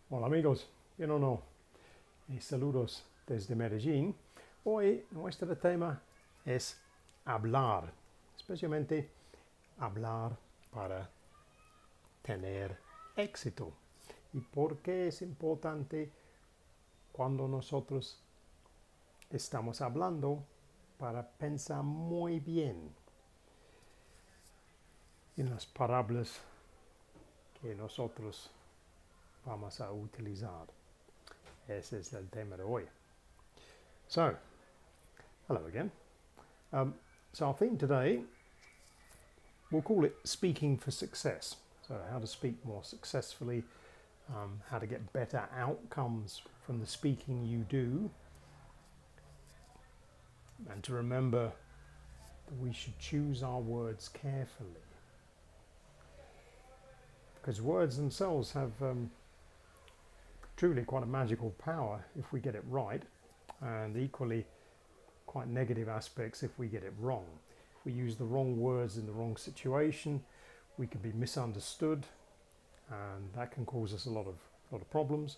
Hola amigos, yo no, y saludos desde Medellín. Hoy nuestro tema es hablar, especialmente hablar para tener éxito. ¿Y por qué es importante cuando nosotros estamos hablando para pensar muy bien en las palabras que nosotros vamos a utilizar? Ese es el tema de hoy. So, hello again. So our theme today, we'll call it speaking for success. So how to speak more successfully, how to get better outcomes from the speaking you do, and to remember that we should choose our words carefully. Because words themselves have truly quite a magical power if we get it right, and equally quite negative aspects if we get it wrong. If we use the wrong words in the wrong situation, we can be misunderstood, and that can cause us a lot of problems.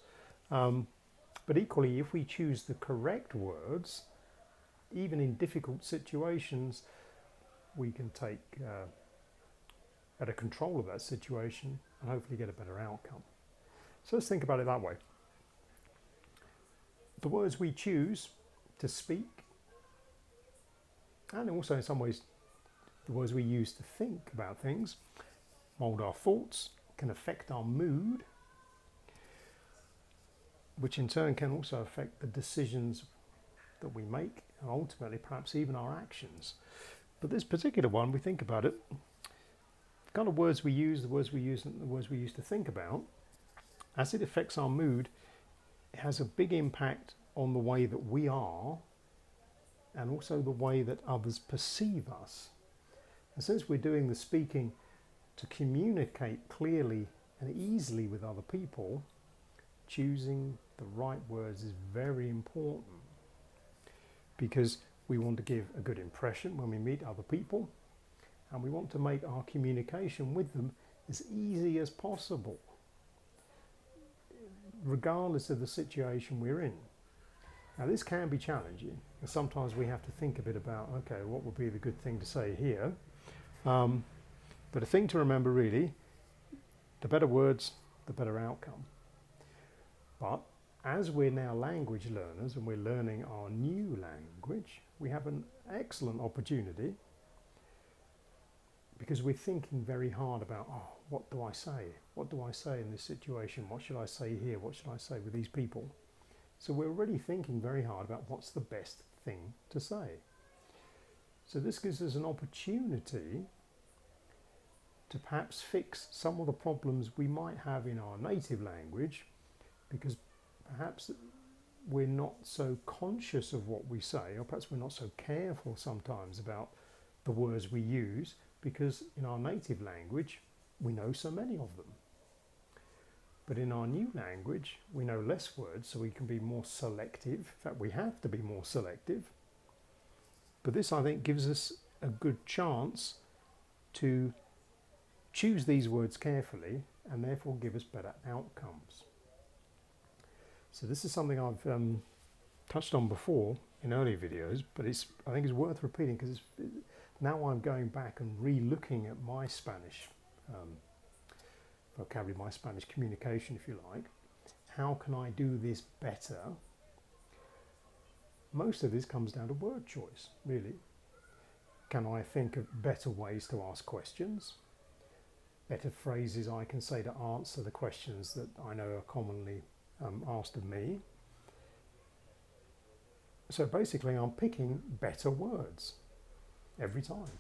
But equally, if we choose the correct words, even in difficult situations, we can take better control of that situation and hopefully get a better outcome. So let's think about it that way. The words we choose to speak, and also in some ways the words we use to think about things, mould our thoughts, can affect our mood, which in turn can also affect the decisions that we make, and ultimately perhaps even our actions. But this particular one, we think about it, the kind of words we use, the words we use, and the words we use to think about, as it affects our mood, it has a big impact on the way that we are and also the way that others perceive us. And since we're doing the speaking to communicate clearly and easily with other people, choosing the right words is very important, because we want to give a good impression when we meet other people, and we want to make our communication with them as easy as possible, regardless of the situation we're in. Now this can be challenging, and sometimes we have to think a bit about, okay, what would be the good thing to say here? But a thing to remember really, the better words, the better outcome. But as we're now language learners and we're learning our new language, we have an excellent opportunity, because we're thinking very hard about, what do I say? What do I say in this situation? What should I say here? What should I say with these people? So we're already thinking very hard about what's the best thing to say. So this gives us an opportunity to perhaps fix some of the problems we might have in our native language, because perhaps we're not so conscious of what we say, or perhaps we're not so careful sometimes about the words we use, because in our native language we know so many of them. But in our new language we know less words, so we can be more selective. In fact, we have to be more selective. But this, I think, gives us a good chance to choose these words carefully and therefore give us better outcomes. So this is something I've touched on before in earlier videos, but I think it's worth repeating, because now I'm going back and re-looking at my Spanish vocabulary, my Spanish communication, if you like. How can I do this better? Most of this comes down to word choice, really. Can I think of better ways to ask questions? Better phrases I can say to answer the questions that I know are commonly asked of me. So basically I'm picking better words every time.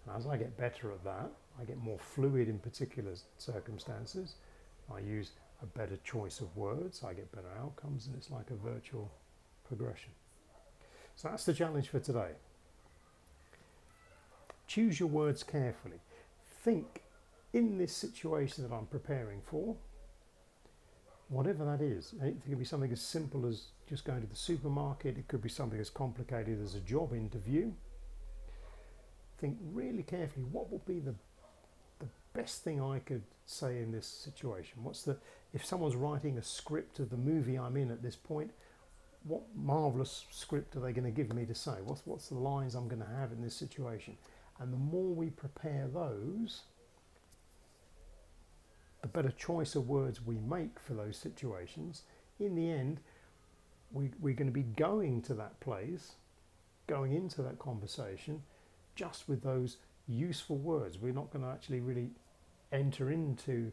And as I get better at that, I get more fluid in particular circumstances. I use a better choice of words, I get better outcomes, and it's like a virtual progression. So that's the challenge for today. Choose your words carefully. Think, in this situation that I'm preparing for, whatever that is. It could be something as simple as just going to the supermarket. It could be something as complicated as a job interview. Think really carefully, what would be the best thing I could say in this situation? If someone's writing a script of the movie I'm in at this point, what marvelous script are they going to give me to say? What's the lines I'm going to have in this situation? And the more we prepare those, the better choice of words we make for those situations. In the end, we're going to be going to that place, going into that conversation, just with those useful words. We're not going to actually really enter into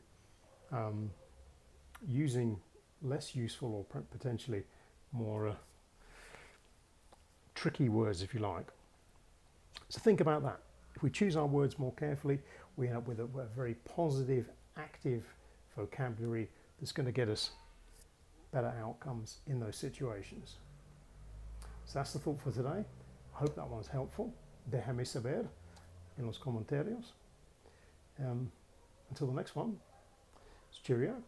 using less useful or potentially more tricky words, if you like. So think about that. If we choose our words more carefully, we end up with a very positive, active vocabulary that's going to get us better outcomes in those situations. So that's the thought for today. I hope that one's helpful. Déjame saber en los comentarios. Until the next one, it's Cheerio.